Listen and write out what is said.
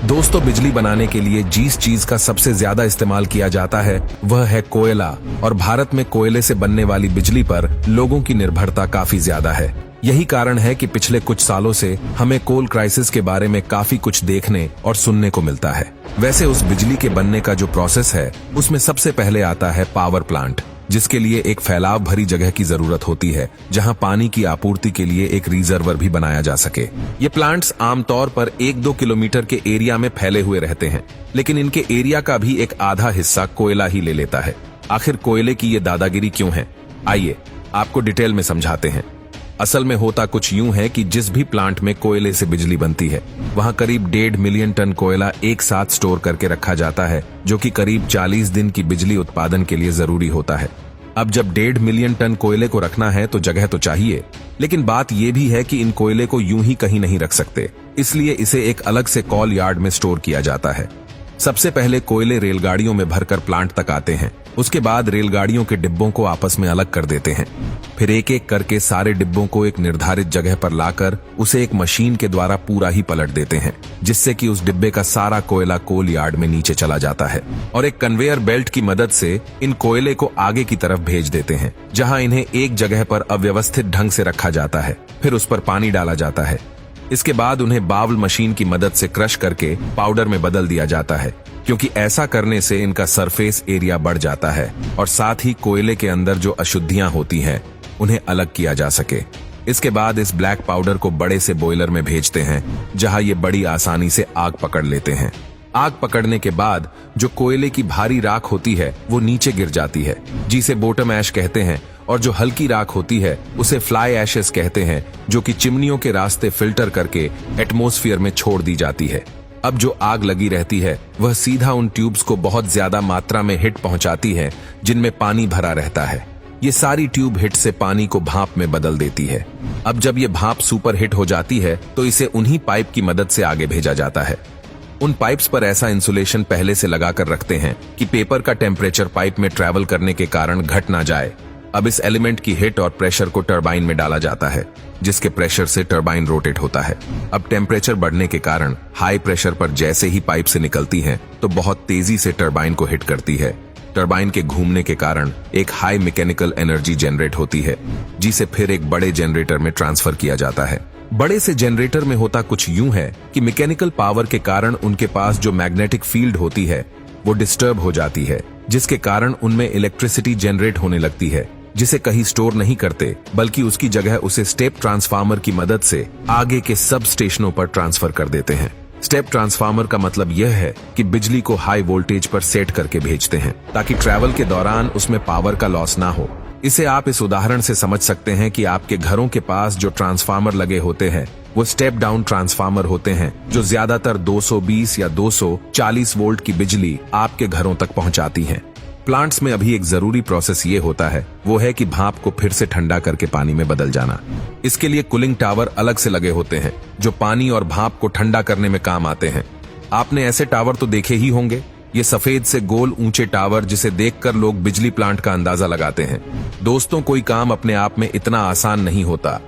दोस्तों, बिजली बनाने के लिए जिस चीज का सबसे ज्यादा इस्तेमाल किया जाता है वह है कोयला, और भारत में कोयले से बनने वाली बिजली पर लोगों की निर्भरता काफी ज्यादा है। यही कारण है कि पिछले कुछ सालों से हमें कोल क्राइसिस के बारे में काफी कुछ देखने और सुनने को मिलता है। वैसे उस बिजली के बनने का जो प्रोसेस है उसमें सबसे पहले आता है पावर प्लांट, जिसके लिए एक फैलाव भरी जगह की जरूरत होती है जहां पानी की आपूर्ति के लिए एक रिजर्वर भी बनाया जा सके। ये प्लांट्स आमतौर पर 1-2 किलोमीटर के एरिया में फैले हुए रहते हैं, लेकिन इनके एरिया का भी एक आधा हिस्सा कोयला ही ले लेता है। आखिर कोयले की ये दादागिरी क्यों है, आइए आपको डिटेल में समझाते हैं। असल में होता कुछ यूं है कि जिस भी प्लांट में कोयले से बिजली बनती है वहां करीब 1.5 मिलियन टन कोयला एक साथ स्टोर करके रखा जाता है, जो कि करीब 40 दिन की बिजली उत्पादन के लिए जरूरी होता है। अब जब 1.5 मिलियन टन कोयले को रखना है तो जगह तो चाहिए, लेकिन बात यह भी है कि इन कोयले को यूं ही कहीं नहीं रख सकते, इसलिए इसे एक अलग से कॉल यार्ड में स्टोर किया जाता है। सबसे पहले कोयले रेलगाड़ियों में भरकर प्लांट तक आते हैं, उसके बाद रेलगाड़ियों के डिब्बों को आपस में अलग कर देते हैं। फिर एक एक करके सारे डिब्बों को एक निर्धारित जगह पर लाकर उसे एक मशीन के द्वारा पूरा ही पलट देते हैं, जिससे कि उस डिब्बे का सारा कोयला कोल यार्ड में नीचे चला जाता है और एक कन्वेयर बेल्ट की मदद से इन कोयले को आगे की तरफ भेज देते हैं, जहां इन्हें एक जगह पर अव्यवस्थित ढंग से रखा जाता है। फिर उस पर पानी डाला जाता है। इसके बाद उन्हें बावल मशीन की मदद से क्रश करके पाउडर में बदल दिया जाता है, क्योंकि ऐसा करने से इनका सरफेस एरिया बढ़ जाता है और साथ ही कोयले के अंदर जो अशुद्धियां होती हैं उन्हें अलग किया जा सके। इसके बाद इस ब्लैक पाउडर को बड़े से बॉयलर में भेजते हैं, जहां ये बड़ी आसानी से आग पकड़ लेते हैं। आग पकड़ने के बाद जो कोयले की भारी राख होती है वो नीचे गिर जाती है, जिसे बॉटम ऐश कहते हैं, और जो हल्की राख होती है उसे फ्लाई एशेस कहते हैं, जो कि चिमनियों के रास्ते फिल्टर करके एटमॉस्फेयर में छोड़ दी जाती है। अब जो आग लगी रहती है वह सीधा उन ट्यूब्स को बहुत ज्यादा मात्रा में हिट पहुंचाती है जिनमें पानी भरा रहता है। ये सारी ट्यूब हिट से पानी को भाप में बदल देती है। अब जब ये भाप सुपर हिट हो जाती है तो इसे उन्हीं पाइप की मदद से आगे भेजा जाता है। उन पाइप्स पर ऐसा इंसुलेशन पहले से लगाकर रखते हैं कि पेपर का टेम्परेचर पाइप में ट्रैवल करने के कारण घट ना जाए। अब इस एलिमेंट की हिट और प्रेशर को टरबाइन में डाला जाता है, जिसके प्रेशर से टरबाइन रोटेट होता है। अब टेम्परेचर बढ़ने के कारण हाई प्रेशर पर जैसे ही पाइप से निकलती हैं, तो बहुत तेजी से टरबाइन को हिट करती है। टरबाइन के घूमने के कारण एक हाई मैकेनिकल एनर्जी जनरेट होती है, जिसे फिर एक बड़े जनरेटर में ट्रांसफर किया जाता है। बड़े से जनरेटर में होता कुछ यूं है कि मैकेनिकल पावर के कारण उनके पास जो मैग्नेटिक फील्ड होती है वो डिस्टर्ब हो जाती है, जिसके कारण उनमें इलेक्ट्रिसिटी जनरेट होने लगती है, जिसे कहीं स्टोर नहीं करते, बल्कि उसकी जगह उसे स्टेप ट्रांसफार्मर की मदद से आगे के सब स्टेशनों पर ट्रांसफर कर देते हैं। स्टेप ट्रांसफार्मर का मतलब यह है कि बिजली को हाई वोल्टेज पर सेट करके भेजते हैं, ताकि ट्रैवल के दौरान उसमें पावर का लॉस ना हो। इसे आप इस उदाहरण से समझ सकते हैं कि आपके घरों के पास जो ट्रांसफार्मर लगे होते हैं वो स्टेप डाउन ट्रांसफार्मर होते हैं, जो ज्यादातर 220 या 240 वोल्ट की बिजली आपके घरों तक पहुंचाती हैं। प्लांट्स में अभी एक जरूरी प्रोसेस ये होता है, वो है कि भाप को फिर से ठंडा करके पानी में बदल जाना। इसके लिए कूलिंग टावर अलग से लगे होते हैं, जो पानी और भाप को ठंडा करने में काम आते हैं। आपने ऐसे टावर तो देखे ही होंगे, ये सफेद से गोल ऊंचे टावर जिसे देखकर लोग बिजली प्लांट का अंदाजा लगाते हैं। दोस्तों, कोई काम अपने आप में इतना आसान नहीं होता।